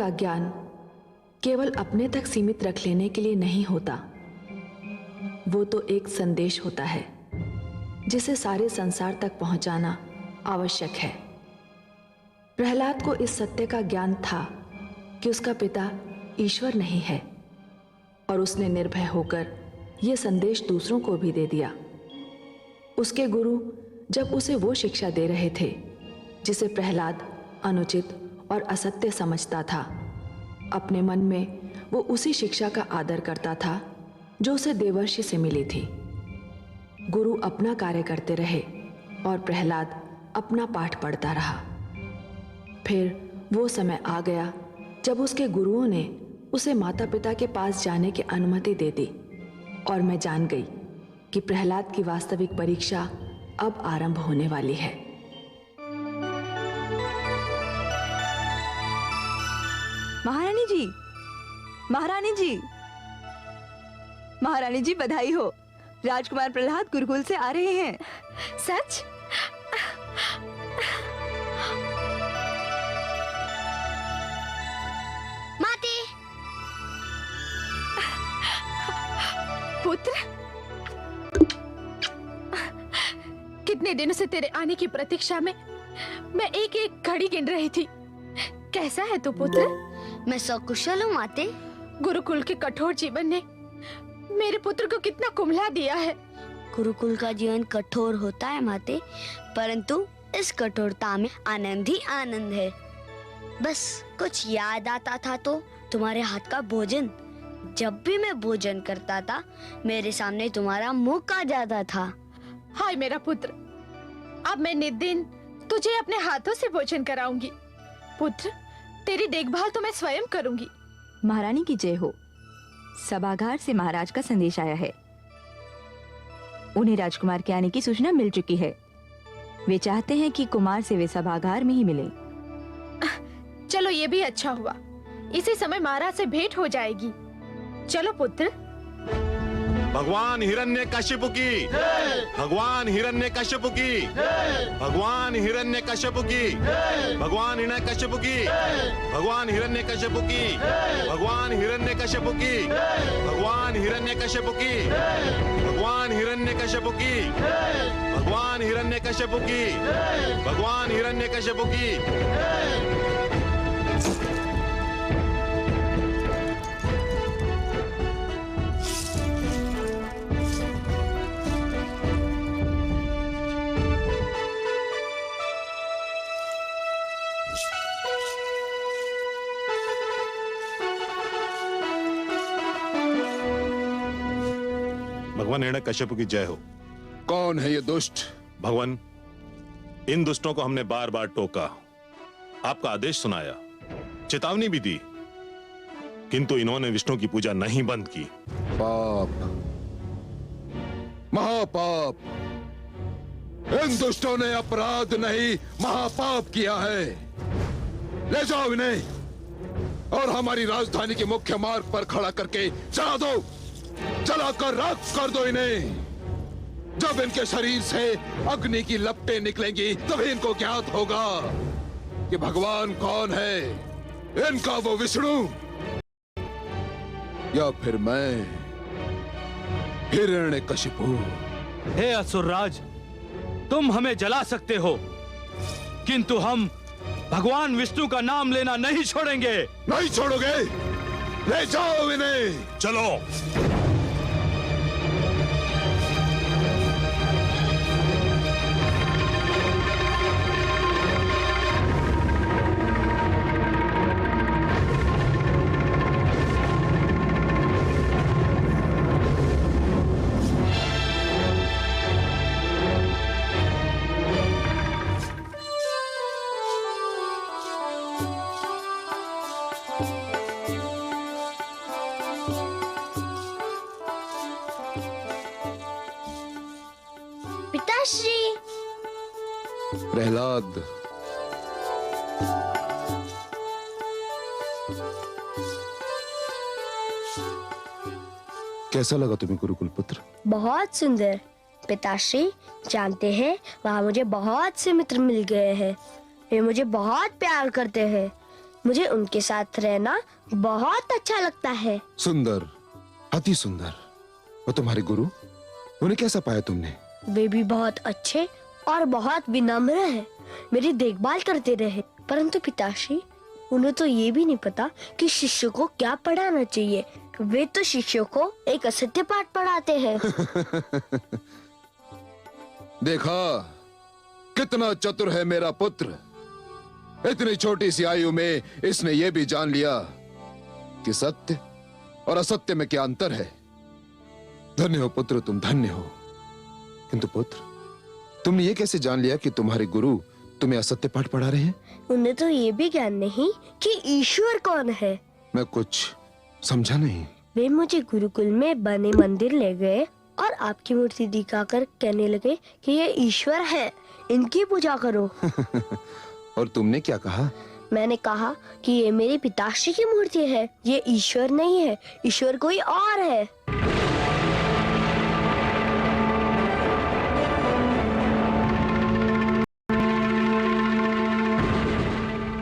का ज्ञान केवल अपने तक सीमित रख लेने के लिए नहीं होता, वो तो एक संदेश होता है जिसे सारे संसार तक पहुंचाना आवश्यक है। प्रहलाद को इस सत्य का ज्ञान था कि उसका पिता ईश्वर नहीं है और उसने निर्भय होकर यह संदेश दूसरों को भी दे दिया। उसके गुरु जब उसे वो शिक्षा दे रहे थे जिसे प्रहलाद अनुचित और असत्य समझता था, अपने मन में वो उसी शिक्षा का आदर करता था जो उसे देवर्षि से मिली थी। गुरु अपना कार्य करते रहे और प्रहलाद अपना पाठ पढ़ता रहा। फिर वो समय आ गया जब उसके गुरुओं ने उसे माता पिता के पास जाने की अनुमति दे दी और मैं जान गई कि प्रहलाद की वास्तविक परीक्षा अब आरंभ होने वाली है। महारानी जी, महारानी जी, महारानी जी, बधाई हो। राजकुमार प्रहलाद गुरुकुल से आ रहे हैं। सच? माते, पुत्र, कितने दिनों से तेरे आने की प्रतीक्षा में मैं एक एक घड़ी गिन रही थी। कैसा है तू पुत्र? मैं सकुशल हूँ माते। गुरुकुल के कठोर जीवन ने मेरे पुत्र को कितना कुम्हला दिया है। गुरुकुल का जीवन कठोर होता है माते, परंतु इस कठोरता में आनंद ही आनंद है। बस कुछ याद आता था तो तुम्हारे हाथ का भोजन। जब भी मैं भोजन करता था मेरे सामने तुम्हारा मुख आ जाता था। हाय मेरा पुत्र, अब मैं नित दिन तुझे अपने हाथों से भोजन कराऊंगी। पुत्र, तेरी देखभाल तो मैं स्वयं करूंगी। महारानी की जय हो। सभागार से महाराज का संदेश आया है। उन्हें राजकुमार के आने की सूचना मिल चुकी है। वे चाहते हैं कि कुमार से वे सभागार में ही मिले। चलो ये भी अच्छा हुआ, इसी समय महाराज से भेंट हो जाएगी। चलो पुत्र। भगवान हिरण्यकशिपु की, भगवान हिरण्यकशिपु की, भगवान हिरण्यकशिपु की, भगवान हिरण्यकशिपु की, भगवान हिरण्यकशिपु की, भगवान हिरण्यकशिपु की, भगवान हिरण्यकशिपु की, भगवान हिरण्यकशिपु की, भगवान हिरण्यकशिपु की, भगवान हिरण्यकशिपु की। भगवान हिरण्यकशिपु की जय हो। कौन है ये दुष्ट? भगवान, इन दुष्टों को हमने बार बार टोका, आपका आदेश सुनाया, चेतावनी भी दी, किंतु इन्होंने विष्णु की पूजा नहीं बंद की। पाप, महापाप। इन दुष्टों ने अपराध नहीं महापाप किया है। ले जाओ इन्हें और हमारी राजधानी के मुख्य मार्ग पर खड़ा करके चला दो, जलाकर राख कर दो इन्हें। जब इनके शरीर से अग्नि की लपटें निकलेंगी तभी इनको ज्ञात होगा कि भगवान कौन है, इनका वो विष्णु या फिर मैं हिरण्यकशिपु। हे असुरराज, तुम हमें जला सकते हो, किंतु हम भगवान विष्णु का नाम लेना नहीं छोड़ेंगे। नहीं छोड़ोगे? ले जाओ इन्हें। चलो। पिताश्री। प्रहलाद, कैसा लगा तुम्हें गुरुकुल पुत्र? बहुत सुंदर। पिताश्री, जानते हैं वहाँ मुझे बहुत से मित्र मिल गए हैं। वे मुझे बहुत प्यार करते हैं। मुझे उनके साथ रहना बहुत अच्छा लगता है। सुंदर, अति सुंदर। वो तुम्हारे गुरु, उन्हें कैसा पाया तुमने? वे भी बहुत अच्छे और बहुत विनम्र हैं। मेरी देखभाल करते रहे, परंतु पिताश्री, उन्हें तो ये भी नहीं पता कि शिष्य को क्या पढ़ाना चाहिए। वे तो शिष्यों को एक असत्य पाठ पढ़ाते हैं। देखा कितना चतुर है मेरा पुत्र। इतनी छोटी सी आयु में इसने ये भी जान लिया कि सत्य और असत्य में क्या अंतर है। धन्य हो पुत्र, तुम धन्य हो। किंतु पुत्र, तुमने ये कैसे जान लिया कि तुम्हारे गुरु तुम्हें असत्य पाठ पढ़ा रहे हैं? उन्हें तो ये भी ज्ञान नहीं कि ईश्वर कौन है। मैं कुछ समझा नहीं। वे मुझे गुरुकुल में बने मंदिर ले गए और आपकी मूर्ति दिखाकर कहने लगे कि ये ईश्वर है, इनकी पूजा करो। और तुमने क्या कहा? मैंने कहा कि ये मेरे पिताश्री की मूर्ति है, ये ईश्वर नहीं है, ईश्वर कोई और है।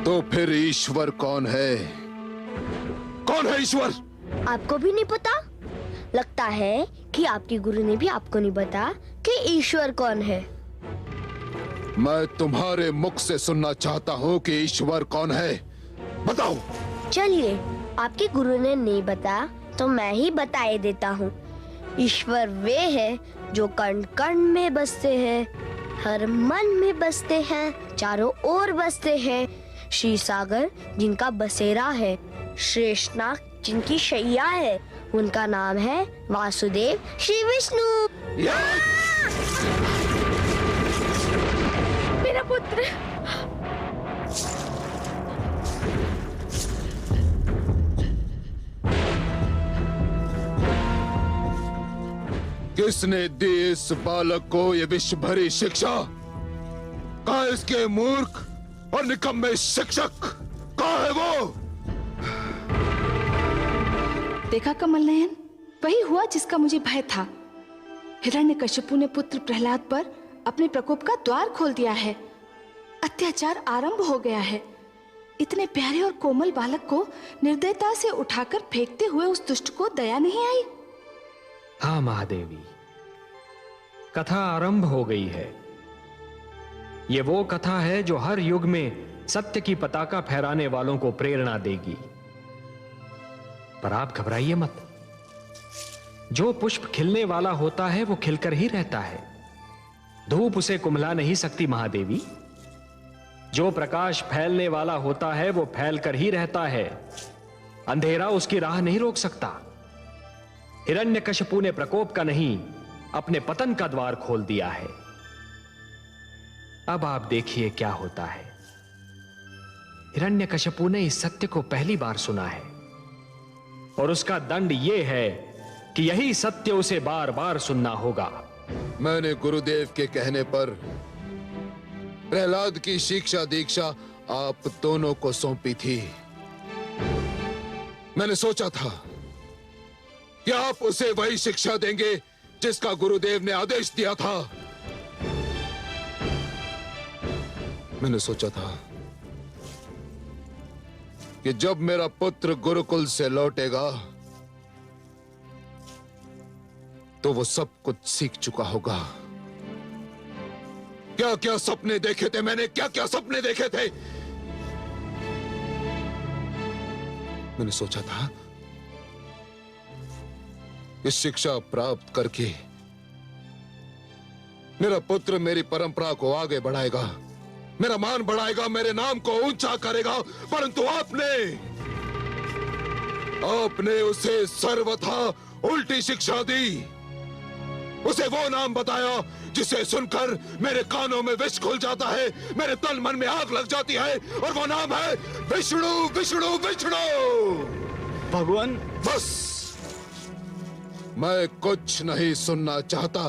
तो फिर ईश्वर कौन है? कौन है ईश्वर? आपको भी नहीं पता? लगता है कि आपके गुरु ने भी आपको नहीं बताया कि ईश्वर कौन है। मैं तुम्हारे मुख से सुनना चाहता हूँ कि ईश्वर कौन है। बताओ। चलिए, आपके गुरु ने नहीं बताया तो मैं ही बताए देता हूँ। ईश्वर वे हैं जो कण कण में बसते हैं, हर मन में बसते हैं, चारों ओर बसते हैं। श्री सागर जिनका बसेरा है, शेषनाग जिनकी शैया है, उनका नाम है वासुदेव श्री विष्णु। मेरा पुत्र। किसने दी इस बालक को ये विश्व भरी शिक्षा? कहाँ इसके मूर्ख और निकम्मे शिक्षक? कहाँ है वो? देखा कमल नयन, वही हुआ जिसका मुझे भय था। हिरण्यकशिपु ने पुत्र प्रहलाद पर अपने प्रकोप का द्वार खोल दिया है। अत्याचार आरंभ हो गया है। इतने प्यारे और कोमल बालक को निर्दयता से उठाकर फेंकते हुए उस दुष्ट को दया नहीं आई। हाँ महादेवी, कथा आरंभ हो गई है। ये वो कथा है जो हर युग में सत्य की पताका फहराने वालों को प्रेरणा देगी। पर आप घबराइए मत। जो पुष्प खिलने वाला होता है वो खिलकर ही रहता है। धूप उसे कुम्हला नहीं सकती महादेवी। जो प्रकाश फैलने वाला होता है वो फैलकर ही रहता है। अंधेरा उसकी राह नहीं रोक सकता। हिरण्यकशिपु ने प्रकोप का नहीं, अपने पतन का द्वार खोल दिया है। अब आप देखिए क्या होता है। हिरण्यकशिपु ने इस सत्य को पहली बार सुना है और उसका दंड यह है कि यही सत्य उसे बार बार सुनना होगा। मैंने गुरुदेव के कहने पर प्रहलाद की शिक्षा दीक्षा आप दोनों को सौंपी थी। मैंने सोचा था कि आप उसे वही शिक्षा देंगे जिसका गुरुदेव ने आदेश दिया था। मैंने सोचा था कि जब मेरा पुत्र गुरुकुल से लौटेगा तो वो सब कुछ सीख चुका होगा। क्या क्या सपने देखे थे मैंने, क्या क्या सपने देखे थे। मैंने सोचा था इस शिक्षा प्राप्त करके मेरा पुत्र मेरी परंपरा को आगे बढ़ाएगा, मेरा मान बढ़ाएगा, मेरे नाम को ऊंचा करेगा। परंतु आपने उसे सर्वथा उल्टी शिक्षा दी। उसे वो नाम बताया जिसे सुनकर मेरे कानों में विष खुल जाता है, मेरे तन मन में आग लग जाती है, और वो नाम है विष्णु विष्णु विष्णु। भगवान, बस मैं कुछ नहीं सुनना चाहता,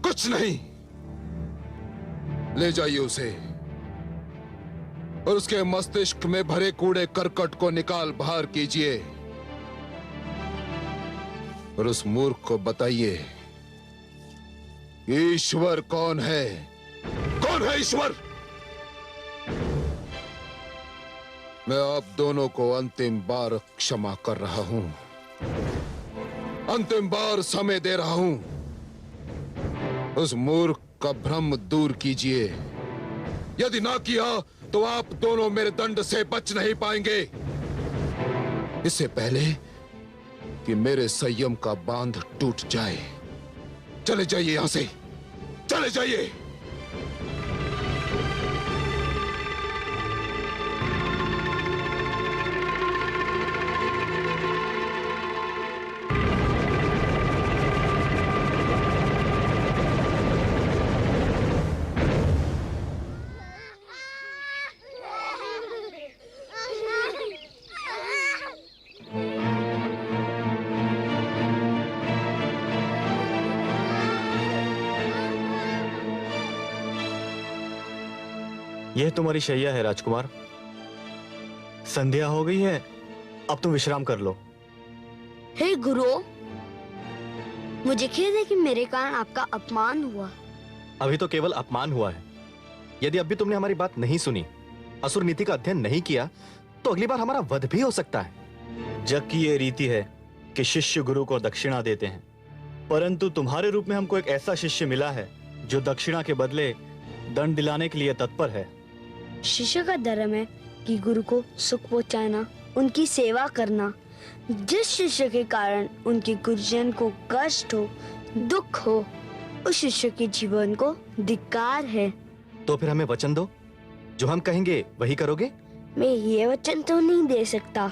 कुछ नहीं। ले जाइए उसे और उसके मस्तिष्क में भरे कूड़े करकट को निकाल बाहर कीजिए और उस मूर्ख को बताइए ईश्वर कौन है। कौन है ईश्वर? मैं आप दोनों को अंतिम बार क्षमा कर रहा हूं, अंतिम बार समय दे रहा हूं। उस मूर्ख का भ्रम दूर कीजिए। यदि ना किया तो आप दोनों मेरे दंड से बच नहीं पाएंगे। इससे पहले कि मेरे संयम का बांध टूट जाए, चले जाइए यहां से, चले जाइए। यह तुम्हारी शैया है राजकुमार। संध्या हो गई है, अब तुम विश्राम कर लो। हे गुरु, मुझे खेद है कि मेरे कारण आपका अपमान हुआ। अभी तो केवल अपमान हुआ है। यदि अब भी तुमने हमारी बात नहीं सुनी, असुर नीति का अध्ययन नहीं किया, तो अगली बार हमारा वध भी हो सकता है। जग की ये रीति है कि शिष्य गुरु को दक्षिणा देते हैं, परंतु तुम्हारे रूप में हमको एक ऐसा शिष्य मिला है जो दक्षिणा के बदले दंड दिलाने के लिए तत्पर है। शिष्य का धर्म है कि गुरु को सुख पहुंचाना, उनकी सेवा करना। जिस शिष्य के कारण उनके गुरुजन को कष्ट हो, दुख हो, उस शिष्य के जीवन को धिक्कार है। तो फिर हमें वचन दो, जो हम कहेंगे वही करोगे। मैं ये वचन तो नहीं दे सकता,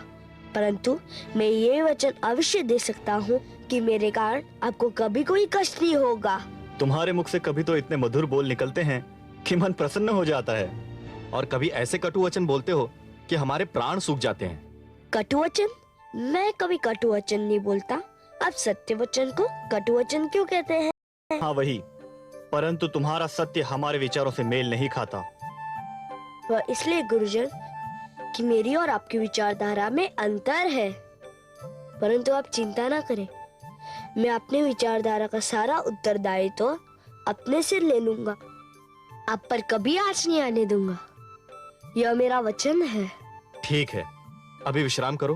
परंतु मैं ये वचन अवश्य दे सकता हूँ कि मेरे कारण आपको कभी कोई कष्ट नहीं होगा। तुम्हारे मुख से कभी तो इतने मधुर बोल निकलते हैं कि मन प्रसन्न हो जाता है, और कभी ऐसे कटु वचन बोलते हो कि हमारे प्राण सूख जाते हैं। कटु वचन? मैं कभी कटु वचन नहीं बोलता। आप सत्य वचन को कटु वचन क्यों कहते हैं? हाँ वही, परंतु तुम्हारा सत्य हमारे विचारों से मेल नहीं खाता। वह इसलिए गुरुजन कि मेरी और आपकी विचारधारा में अंतर है। परंतु आप चिंता ना करें, मैं अपने विचारधारा का सारा उत्तरदायित्व तो अपने सिर ले लूंगा। आप पर कभी आँच नहीं आने दूंगा, यह मेरा वचन है। ठीक है, अभी विश्राम करो।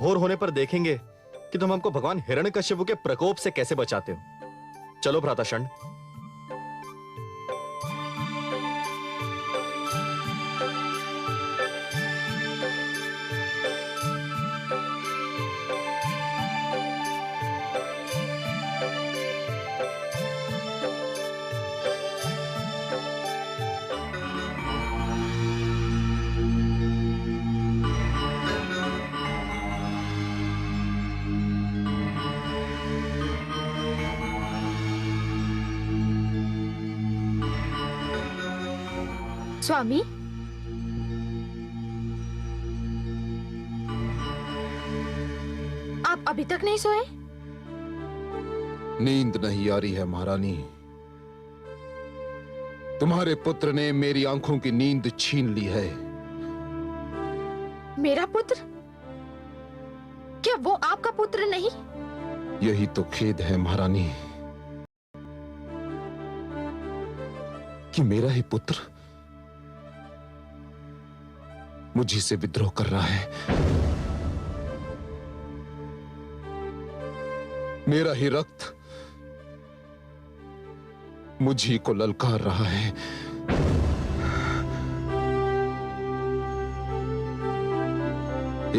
भोर होने पर देखेंगे कि तुम हमको भगवान हिरण्यकश्यप के प्रकोप से कैसे बचाते हो। चलो भ्राताशंड। स्वामी, आप अभी तक नहीं सोए? नींद नहीं आ रही है महारानी। तुम्हारे पुत्र ने मेरी आंखों की नींद छीन ली है। मेरा पुत्र? क्या वो आपका पुत्र नहीं? यही तो खेद है महारानी कि मेरा ही पुत्र मुझी से विद्रोह कर रहा है। मेरा ही रक्त मुझी को ललकार रहा है।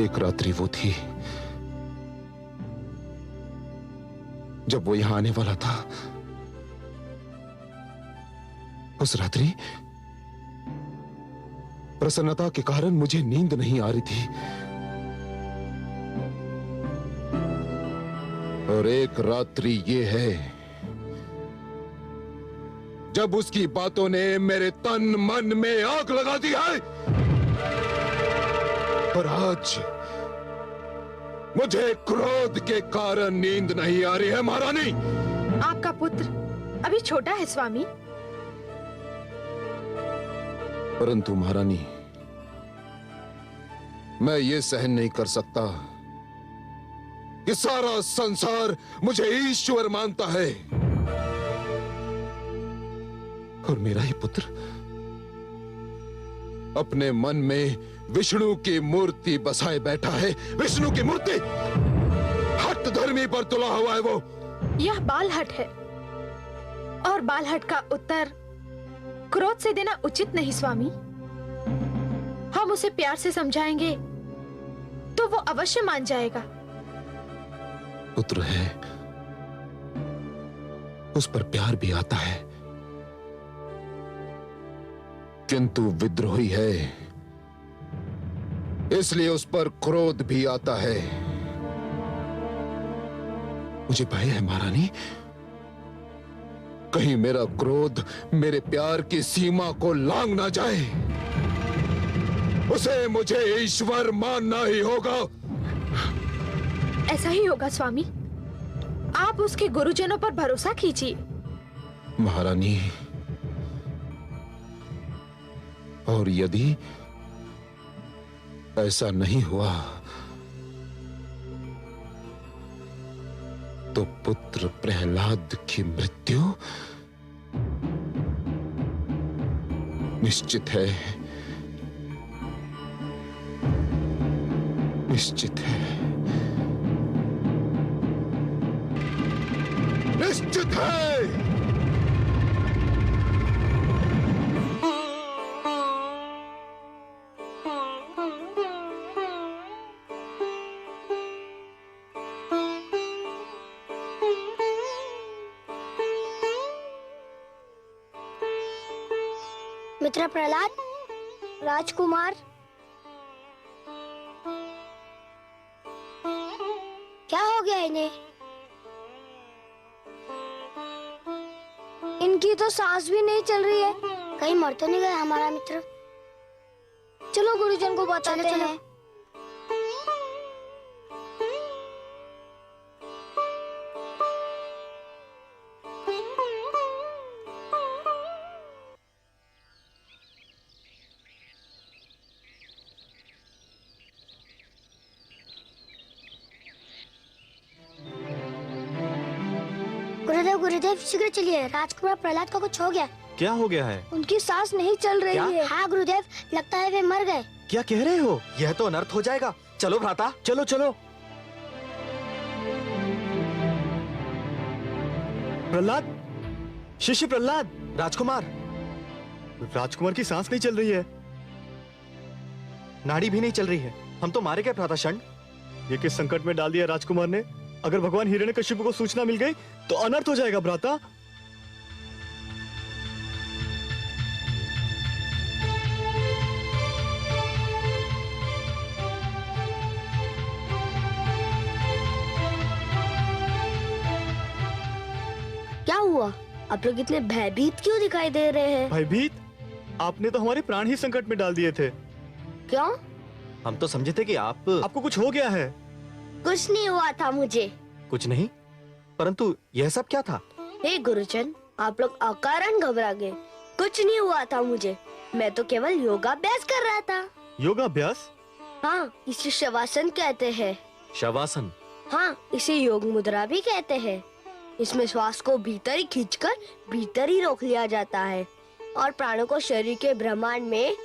एक रात्रि वो थी जब वो यहां आने वाला था। उस रात्रि प्रसन्नता के कारण मुझे नींद नहीं आ रही थी, और एक रात्रि ये है जब उसकी बातों ने मेरे तन मन में आग लगा दी है। और आज मुझे क्रोध के कारण नींद नहीं आ रही है महारानी। आपका पुत्र अभी छोटा है स्वामी। परंतु महारानी, मैं ये सहन नहीं कर सकता कि सारा संसार मुझे ईश्वर मानता है और मेरा ही पुत्र अपने मन में विष्णु की मूर्ति बसाए बैठा है। विष्णु की मूर्ति हट धर्मी पर तुला हुआ है वो। यह बालहट है और बालहट का उत्तर क्रोध से देना उचित नहीं स्वामी। हम उसे प्यार से समझाएंगे तो वो अवश्य मान जाएगा। पुत्र है, उस पर प्यार भी आता है, किंतु विद्रोही है, इसलिए उस पर क्रोध भी आता है। मुझे भय है महारानी, कहीं मेरा क्रोध मेरे प्यार की सीमा को लांघ ना जाए। उसे मुझे ईश्वर मानना ही होगा। ऐसा ही होगा स्वामी, आप उसके गुरुजनों पर भरोसा कीजिए। महारानी, और यदि ऐसा नहीं हुआ तो पुत्र प्रहलाद की मृत्यु निश्चित है, निश्चित है, निश्चित है। मित्र प्रहलाद, राजकुमार, क्या हो गया इन्हें? इनकी तो सांस भी नहीं चल रही है। कहीं मर तो नहीं गया हमारा मित्र? चलो गुरुजन को बताते हैं। गुरुदेव, गुरुदेव शीघ्र चलिए, राजकुमार प्रहलाद को कुछ हो गया। क्या हो गया है? उनकी सांस नहीं चल रही क्या? है। हाँ गुरुदेव, लगता है वे मर गए। क्या कह रहे हो? यह तो अनर्थ हो जाएगा। चलो भ्राता, चलो चलो। प्रहलाद, शिष्य प्रहलाद, राजकुमार, राजकुमार की सांस नहीं चल रही है, नाड़ी भी नहीं चल रही है। हम तो मारे गए भ्राता षंड। ये किस संकट में डाल दिया राजकुमार ने? अगर भगवान हिरण्यकशिपु को सूचना मिल गई तो अनर्थ हो जाएगा भ्राता। क्या हुआ? आप लोग इतने भयभीत क्यों दिखाई दे रहे हैं? भयभीत? आपने तो हमारे प्राण ही संकट में डाल दिए थे। क्यों? हम तो समझे थे कि आपको कुछ हो गया है। कुछ नहीं हुआ था मुझे। कुछ नहीं? परंतु यह सब क्या था? हे गुरुजन, आप लोग अकारण घबरा गए। कुछ नहीं हुआ था मुझे, मैं तो केवल योगाभ्यास कर रहा था। योगाभ्यास? हाँ, इसे शवासन कहते हैं। शवासन? हाँ, इसे योग मुद्रा भी कहते हैं। इसमें श्वास को भीतर ही खींचकर भीतर ही रोक लिया जाता है और प्राणों को शरीर के ब्रह्मांड में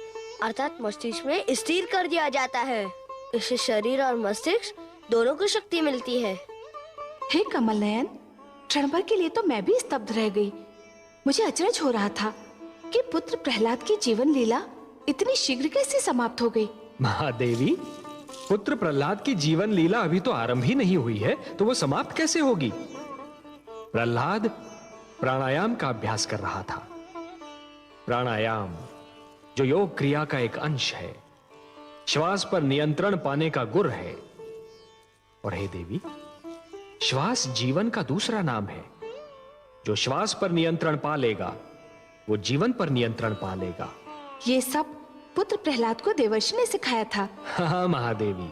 अर्थात मस्तिष्क में स्थिर कर दिया जाता है। इससे शरीर और मस्तिष्क दोनों को शक्ति मिलती है। हे कमल नयन, क्षण भर के लिए तो मैं भी स्तब्ध रह गई। मुझे अचरज हो रहा था कि पुत्र प्रहलाद की जीवन लीला इतनी शीघ्र कैसे समाप्त हो गई। महादेवी, पुत्र प्रहलाद की जीवन लीला अभी तो आरंभ ही नहीं हुई है, तो वो समाप्त कैसे होगी? प्रहलाद प्राणायाम का अभ्यास कर रहा था। प्राणायाम जो योग क्रिया का एक अंश है, श्वास पर नियंत्रण पाने का गुर है। और हे देवी, श्वास जीवन का दूसरा नाम है। जो श्वास पर नियंत्रण पा लेगा वो जीवन पर नियंत्रण पा लेगा। ये सब पुत्र प्रहलाद को देवर्षि ने सिखाया था। हाँ महादेवी,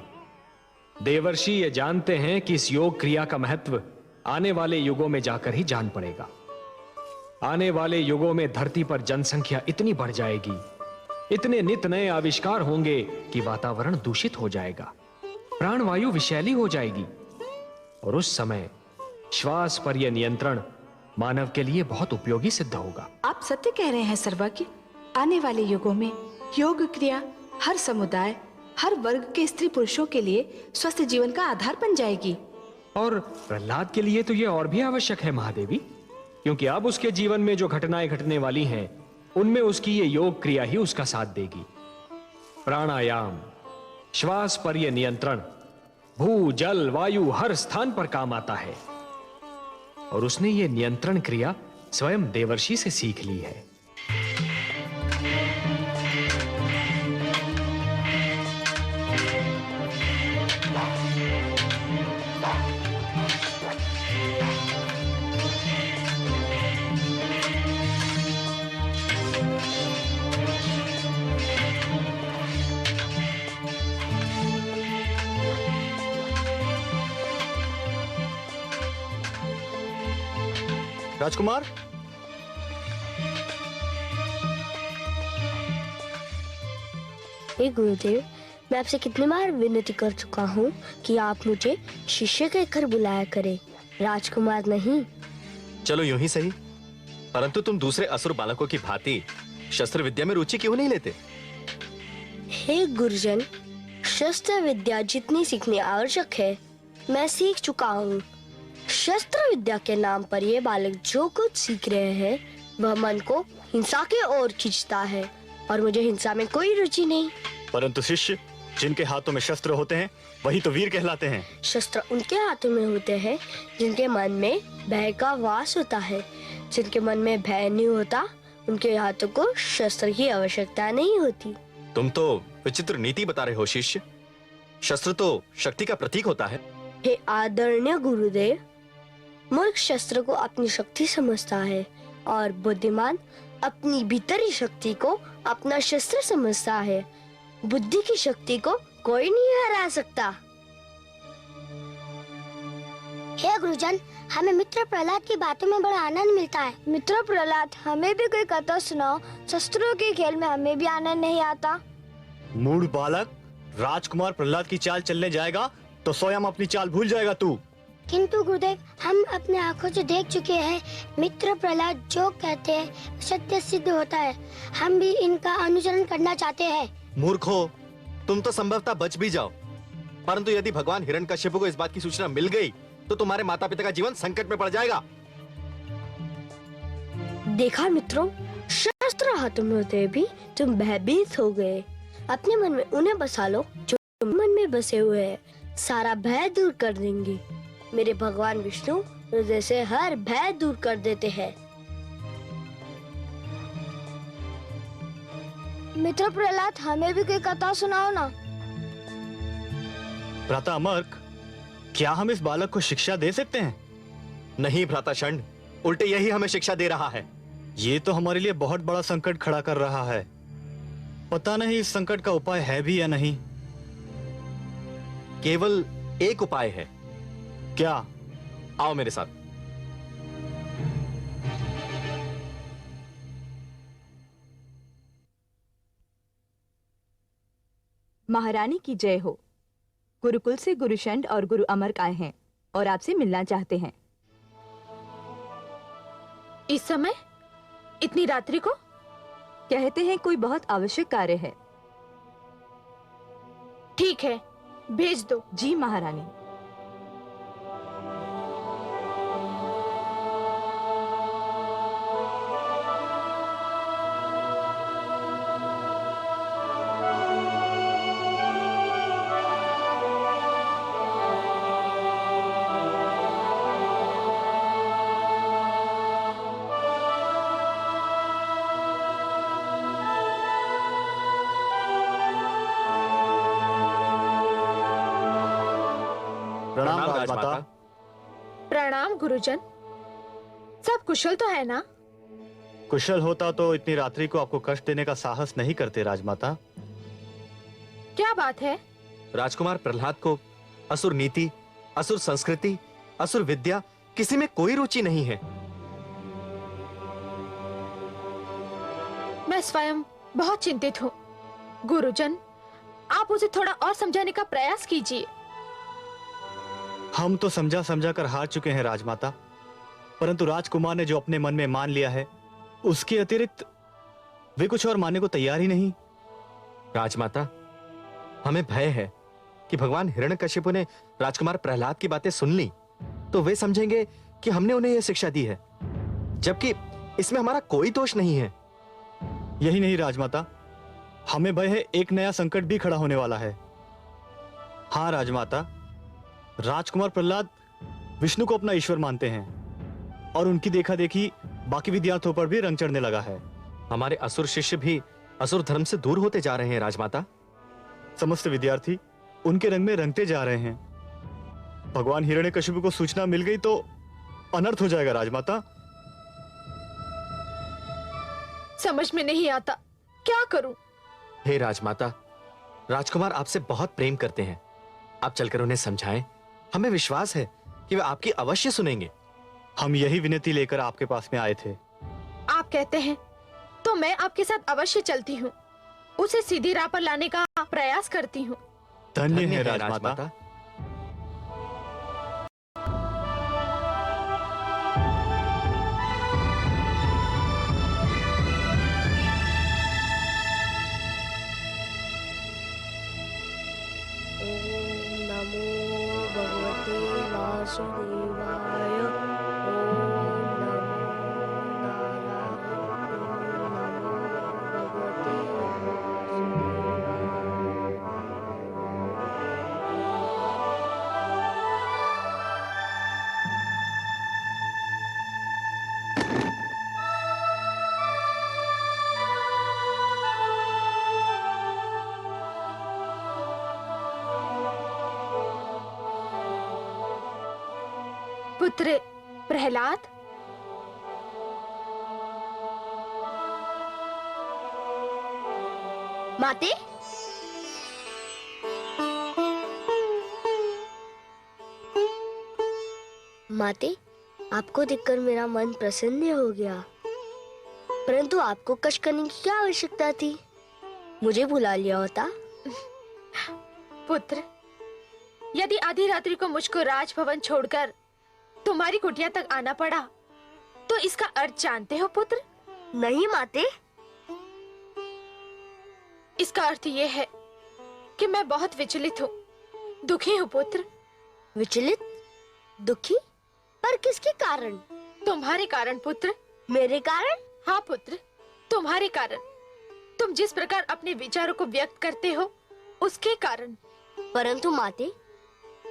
देवर्षि ये जानते हैं कि इस योग क्रिया का महत्व आने वाले युगों में जाकर ही जान पड़ेगा। आने वाले युगों में धरती पर जनसंख्या इतनी बढ़ जाएगी, इतने नित नए आविष्कार होंगे कि वातावरण दूषित हो जाएगा, प्राणवायु विषैली हो जाएगी और उस समय श्वास पर यह नियंत्रण मानव के लिए बहुत उपयोगी सिद्ध होगा। आप सत्य कह रहे हैं सर्वज्ञ। आने वाले युगों में योग क्रिया हर समुदाय, हर वर्ग के स्त्री पुरुषों के लिए स्वस्थ जीवन का आधार बन जाएगी। और प्रहलाद के लिए तो यह और भी आवश्यक है महादेवी, क्योंकि अब उसके जीवन में जो घटनाएं घटने वाली हैं, उनमें उसकी ये योग क्रिया ही उसका साथ देगी। प्राणायाम, श्वास पर यह नियंत्रण भू जल वायु हर स्थान पर काम आता है, और उसने ये नियंत्रण क्रिया स्वयं देवर्षि से सीख ली है। राजकुमार, हे गुरुदेव, मैं आपसे कितनी बार विनती कर चुका हूँ कि आप मुझे शिष्य कहकर बुलाया करें, राजकुमार नहीं। चलो यूं ही सही, परंतु तुम दूसरे असुर बालकों की भांति शस्त्र विद्या में रुचि क्यों नहीं लेते? हे गुरुजन, शस्त्र विद्या जितनी सीखनी आवश्यक है मैं सीख चुका हूँ। शस्त्र विद्या के नाम पर ये बालक जो कुछ सीख रहे हैं वह मन को हिंसा की ओर खींचता है, और मुझे हिंसा में कोई रुचि नहीं। परंतु शिष्य जिनके हाथों में शस्त्र होते हैं वही तो वीर कहलाते हैं। शस्त्र उनके हाथों में होते हैं जिनके मन में भय का वास होता है। जिनके मन में भय नहीं होता उनके हाथों को शस्त्र की आवश्यकता नहीं होती। तुम तो विचित्र नीति बता रहे हो शिष्य। शस्त्र तो शक्ति का प्रतीक होता है। हे आदरणीय गुरुदेव, मूर्ख शस्त्र को अपनी शक्ति समझता है और बुद्धिमान अपनी भीतरी शक्ति को अपना शस्त्र समझता है। बुद्धि की शक्ति को कोई नहीं हरा सकता। हे गुरुजन, हमें मित्र प्रहलाद की बातों में बड़ा आनंद मिलता है। मित्र प्रहलाद, हमें भी कोई कथा सुनाओ। शस्त्रों के खेल में हमें भी आनंद नहीं आता। मूढ़ बालक, राजकुमार प्रहलाद की चाल चलने जाएगा तो स्वयं अपनी चाल भूल जाएगा तू। किंतु गुरुदेव, हम अपने आंखों से देख चुके हैं, मित्र प्रहलाद जो कहते हैं सत्य सिद्ध होता है। हम भी इनका अनुसरण करना चाहते हैं। मूर्खो, तुम तो संभवतः बच भी जाओ, परंतु यदि भगवान हिरण्यकश्यप को इस बात की सूचना मिल गई तो तुम्हारे माता पिता का जीवन संकट में पड़ जाएगा। देखा मित्रों, शस्त्र हाथों में होते भी तुम भयभीत हो गए। अपने मन में उन्हें बसा लो जो मन में बसे हुए हैं, सारा भय दूर कर देंगे। मेरे भगवान विष्णु हृदय से हर भय दूर कर देते हैं। मित्र प्रहलाद, हमें भी कोई कथा सुनाओ ना। भ्राता अमर्क, क्या हम इस बालक को शिक्षा दे सकते हैं? नहीं भ्राता षंड, उल्टे यही हमें शिक्षा दे रहा है। ये तो हमारे लिए बहुत बड़ा संकट खड़ा कर रहा है। पता नहीं इस संकट का उपाय है भी या नहीं। केवल एक उपाय है। क्या? आओ मेरे साथ। महारानी की जय हो। गुरुकुल से गुरु षंड और गुरु अमर्क आए हैं और आपसे मिलना चाहते हैं। इस समय? इतनी रात्रि को? कहते हैं कोई बहुत आवश्यक कार्य है। ठीक है, भेज दो। जी महारानी। प्रणाम राजमाता। प्रणाम गुरुजन। सब कुशल तो है ना? कुशल होता तो इतनी रात्रि को आपको कष्ट देने का साहस नहीं करते राजमाता। क्या बात है? राजकुमार प्रहलाद को असुर नीति, असुर संस्कृति, असुर विद्या किसी में कोई रुचि नहीं है। मैं स्वयं बहुत चिंतित हूँ। गुरुजन, आप उसे थोड़ा और समझाने का प्रयास कीजिए। हम तो समझा समझा कर हार चुके हैं राजमाता, परंतु राजकुमार ने जो अपने मन में मान लिया है उसके अतिरिक्त वे कुछ और मानने को तैयार ही नहीं। राजमाता, हमें भय है कि भगवान हिरण्यकशिपु ने राजकुमार प्रहलाद की बातें सुन ली तो वे समझेंगे कि हमने उन्हें यह शिक्षा दी है, जबकि इसमें हमारा कोई दोष नहीं है। यही नहीं राजमाता, हमें भय है एक नया संकट भी खड़ा होने वाला है। हाँ राजमाता, राजकुमार प्रहलाद विष्णु को अपना ईश्वर मानते हैं और उनकी देखा देखी बाकी विद्यार्थियों पर भी रंग चढ़ने लगा है। हमारे असुर शिष्य भी असुर धर्म से दूर होते जा रहे हैं राजमाता। समस्त विद्यार्थी उनके रंग में रंगते जा रहे हैं। भगवान हिरण्यकशिपु को सूचना मिल गई तो अनर्थ हो जाएगा राजमाता। समझ में नहीं आता, क्या करूं? हे राजमाता, राजकुमार आपसे बहुत प्रेम करते हैं। आप चलकर उन्हें समझाएं। हमें विश्वास है कि वे आपकी अवश्य सुनेंगे। हम यही विनती लेकर आपके पास में आए थे। आप कहते हैं तो मैं आपके साथ अवश्य चलती हूँ, उसे सीधी राह पर लाने का प्रयास करती हूँ। धन्य है राजमाता। नमो भगवते वासुदेवाय। ओम नमो नारायणाय। नमो भगवते पुत्र प्रहलाद, माते, माते, आपको देखकर मेरा मन प्रसन्न हो गया, परंतु आपको कष्ट करने की क्या आवश्यकता थी? मुझे बुला लिया होता। पुत्र, यदि आधी रात्रि को मुझको राजभवन छोड़कर तुम्हारी कुटिया तक आना पड़ा तो इसका अर्थ जानते हो पुत्र? नहीं माते। इसका अर्थ ये है कि मैं बहुत विचलित हूँ, दुखी हूँ पुत्र। विचलित? दुखी? पर किसके कारण? तुम्हारे कारण पुत्र। मेरे कारण? हाँ पुत्र, तुम्हारे कारण। तुम जिस प्रकार अपने विचारों को व्यक्त करते हो उसके कारण। परंतु माते,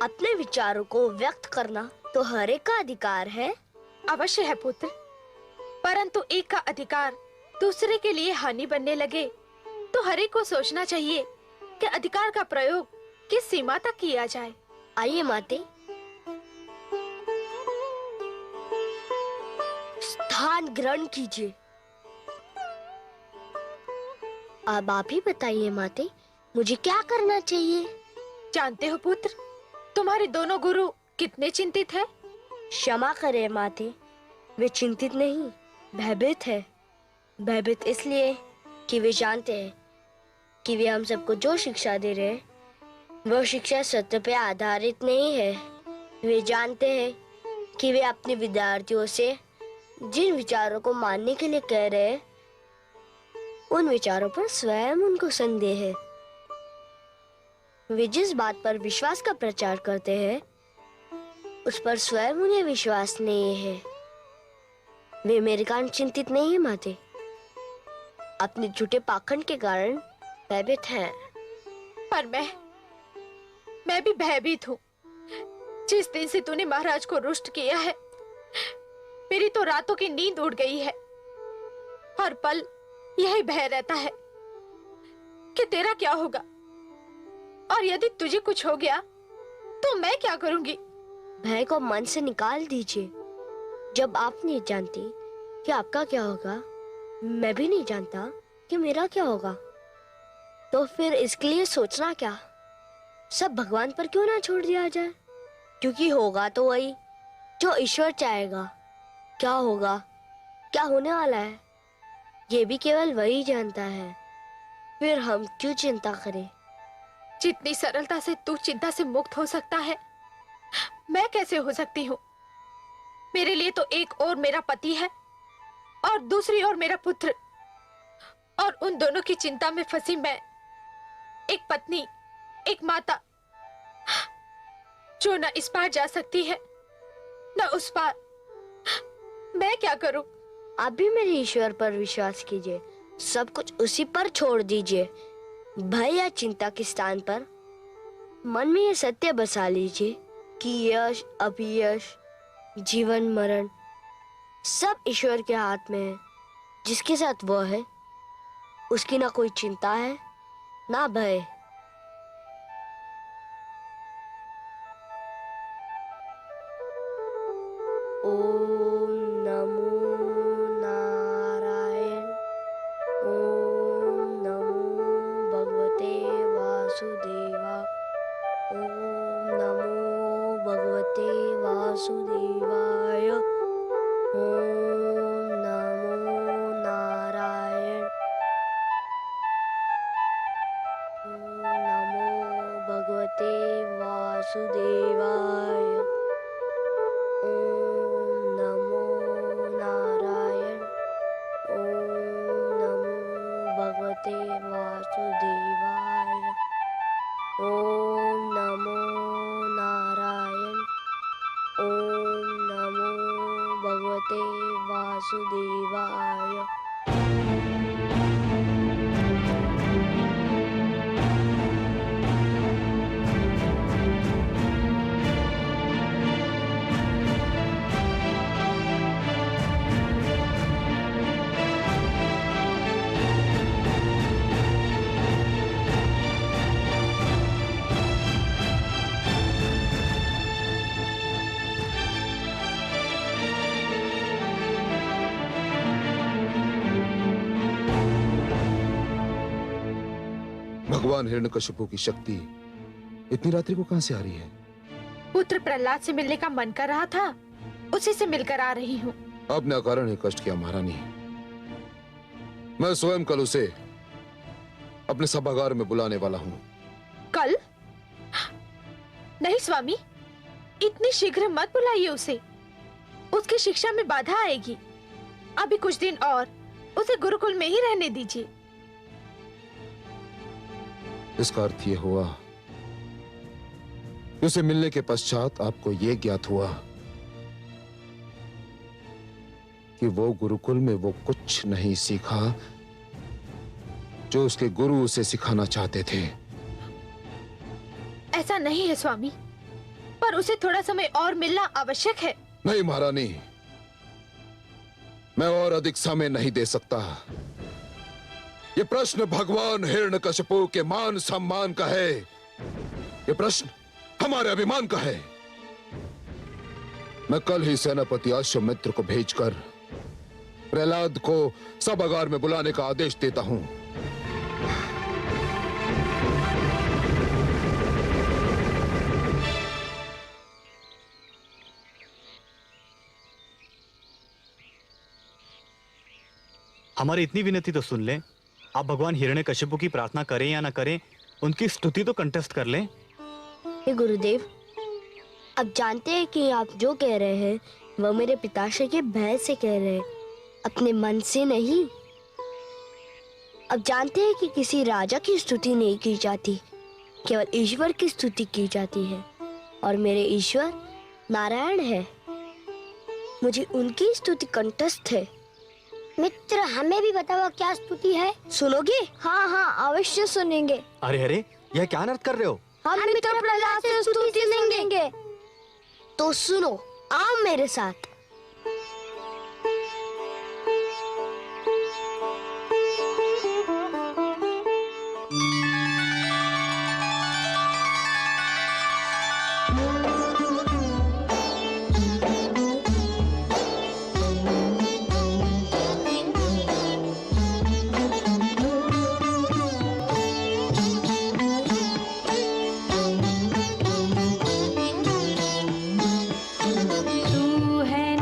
अपने विचारों को व्यक्त करना तो हर एक का अधिकार है। अवश्य है पुत्र, परंतु एक का अधिकार दूसरे के लिए हानि बनने लगे तो हर एक को सोचना चाहिए कि अधिकार का प्रयोग किस सीमा तक किया जाए। आइए माते, स्थान ग्रहण कीजिए। अब आप ही बताइए माते, मुझे क्या करना चाहिए? जानते हो पुत्र, तुम्हारे दोनों गुरु कितने चिंतित हैं? क्षमा करें माते, वे चिंतित नहीं, भयभीत है। भयभीत इसलिए कि वे जानते हैं कि वे हम सबको जो शिक्षा दे रहे हैं वह शिक्षा सत्य पे आधारित नहीं है। वे जानते हैं कि वे अपने विद्यार्थियों से जिन विचारों को मानने के लिए कह रहे हैं उन विचारों पर स्वयं उनको संदेह है। वे जिस बात पर विश्वास का प्रचार करते हैं उस पर स्वयं उन्हें विश्वास नहीं है। वे मेरे कारण चिंतित नहीं है माते, अपने झूठे पाखंड के कारण भयभीत हैं। पर मैं भी भयभीत हूँ। जिस दिन से तूने महाराज को रुष्ट किया है मेरी तो रातों की नींद उड़ गई है। हर पल यही भय रहता है कि तेरा क्या होगा, और यदि तुझे कुछ हो गया तो मैं क्या करूंगी? भय को मन से निकाल दीजिए। जब आप नहीं जानती कि आपका क्या होगा, मैं भी नहीं जानता कि मेरा क्या होगा, तो फिर इसके लिए सोचना क्या? सब भगवान पर क्यों ना छोड़ दिया जाए? क्योंकि होगा तो वही जो ईश्वर चाहेगा। क्या होगा, क्या होने वाला है, ये भी केवल वही जानता है। फिर हम क्यों चिंता करें? जितनी सरलता से तू चिंता से मुक्त हो सकता है, मैं कैसे हो सकती हूँ? मेरे लिए तो एक और मेरा पति है और दूसरी ओर मेरा पुत्र, और उन दोनों की चिंता में फंसी मैं एक पत्नी, एक माता जो न इस पार जा सकती है न उस पार। मैं क्या करूं? आप भी मेरे ईश्वर पर विश्वास कीजिए, सब कुछ उसी पर छोड़ दीजिए। भय या चिंता के स्थान पर मन में ये सत्य बसा लीजिए कि यश अपयश, जीवन मरण सब ईश्वर के हाथ में है। जिसके साथ वो है उसकी ना कोई चिंता है ना भय। ओम नमो नारायण। ओम नमो भगवते वासुदेवा। ओम नमो भगवते वासुदेवाय। ओम नमो नारायण। ओम नमो भगवते वासुदेवाय। ओम नमो नारायण। ओम नमो भगवते वासुदेवाय। ओम नमो नारायण। ओम नमो भगवते वासुदेवाय। भगवान हिरण्यकशिपु की शक्ति इतनी रात्रि को कहां से आ रही है? पुत्र प्रहलाद से मिलने का मन कर रहा था, उसी से मिलकर आ रही हूँ। आपने अकारण ही कष्ट किया महारानी। मैं स्वयं कल उसे अपने सभागार में बुलाने वाला हूँ। कल? नहीं स्वामी, इतनी शीघ्र मत बुलाइए उसे। उसकी शिक्षा में बाधा आएगी। अभी कुछ दिन और उसे गुरुकुल में ही रहने दीजिए। इसका अर्थ ये हुआ कि उसे मिलने के पश्चात आपको ये ज्ञात हुआ कि वो गुरुकुल में वो कुछ नहीं सीखा जो उसके गुरु उसे सिखाना चाहते थे। ऐसा नहीं है स्वामी, पर उसे थोड़ा समय और मिलना आवश्यक है। नहीं महारानी, मैं और अधिक समय नहीं दे सकता। ये प्रश्न भगवान हिरण्यकशिपु के मान सम्मान का है। ये प्रश्न हमारे अभिमान का है। मैं कल ही सेनापति अश्वमित्र को भेजकर प्रहलाद को सभागार में बुलाने का आदेश देता हूं। हमारी इतनी विनती तो सुन लें। आप भगवान हिरण्यकशिपु की प्रार्थना करें या ना करें, उनकी स्तुति तो कंठस्थ कर लें। हे गुरुदेव, अब जानते हैं कि आप जो कह रहे हैं वह मेरे पिताश्री के भय से कह रहे हैं, अपने मन से नहीं। अब जानते हैं कि किसी राजा की स्तुति नहीं की जाती, केवल ईश्वर की स्तुति की जाती है। और मेरे ईश्वर नारायण है, मुझे उनकी स्तुति कंठस्थ है। मित्र, हमें भी बताओ क्या स्तुति है? सुनोगे? हाँ हाँ, अवश्य सुनेंगे। अरे अरे, यह क्या अनर्थ कर रहे हो? हम मित्र प्रहलाद से स्तुति सुनेंगे। तो सुनो, आओ मेरे साथ। तू है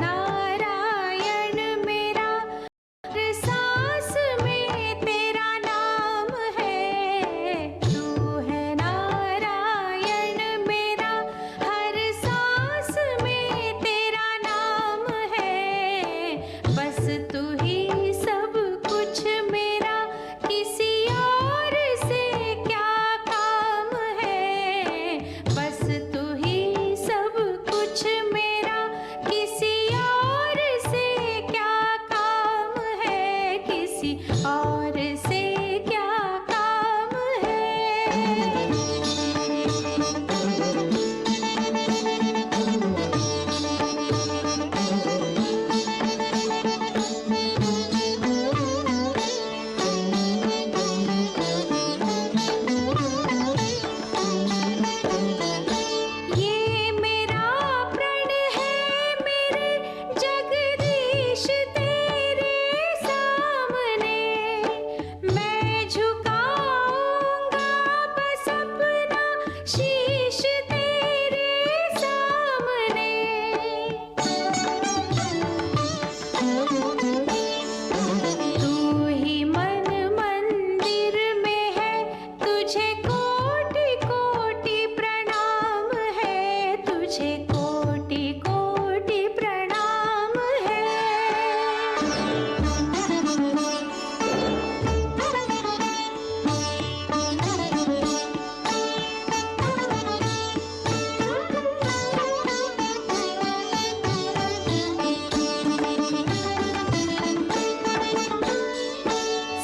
तुझे कोटि कोटि प्रणाम है।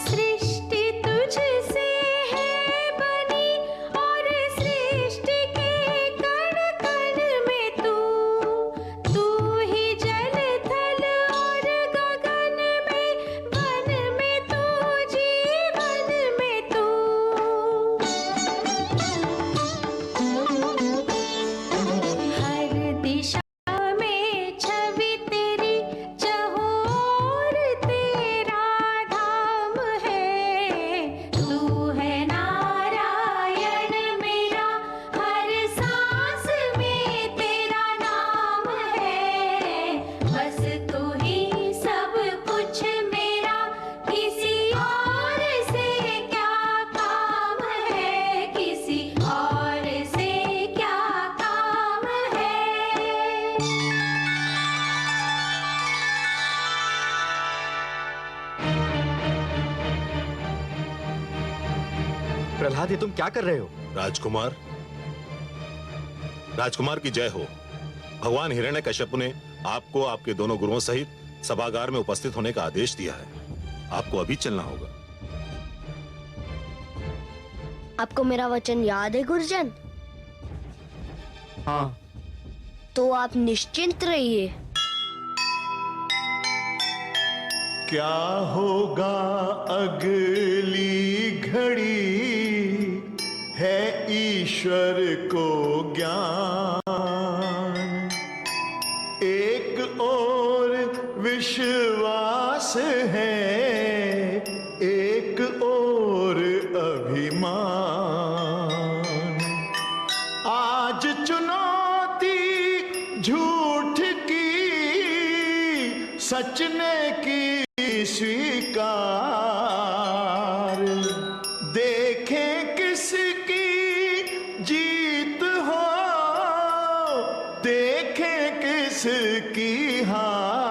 सृष्टि तुझसे है बनी और सृष्टि के कण कण में तू ही जल थल और गगन में, वन में तू, जीवन में तू। हर दिशा में छवि तेरी, चहुओर तेरा धाम है। तू है नारायण मेरा, हर सांस में तेरा नाम है। बस तू ही सब कुछ मेरा, किसी और से क्या काम है, किसी और से क्या काम है। प्रहलाद, ये तुम क्या कर रहे हो? राजकुमार, राजकुमार की जय हो। भगवान हिरण्यकश्यप ने आपको आपके दोनों गुरुओं सहित सभागार में उपस्थित होने का आदेश दिया है। आपको अभी चलना होगा। आपको मेरा वचन याद है गुरुजन? हाँ। तो आप निश्चिंत रहिए। क्या होगा अगली घड़ी है ईश्वर को ज्ञान। एक और विश्वास है, एक और अभिमान। आज चुनौती झूठ की, सच ने की स्वीकार। देखें किसकी जीत हो, देखें किसकी हार।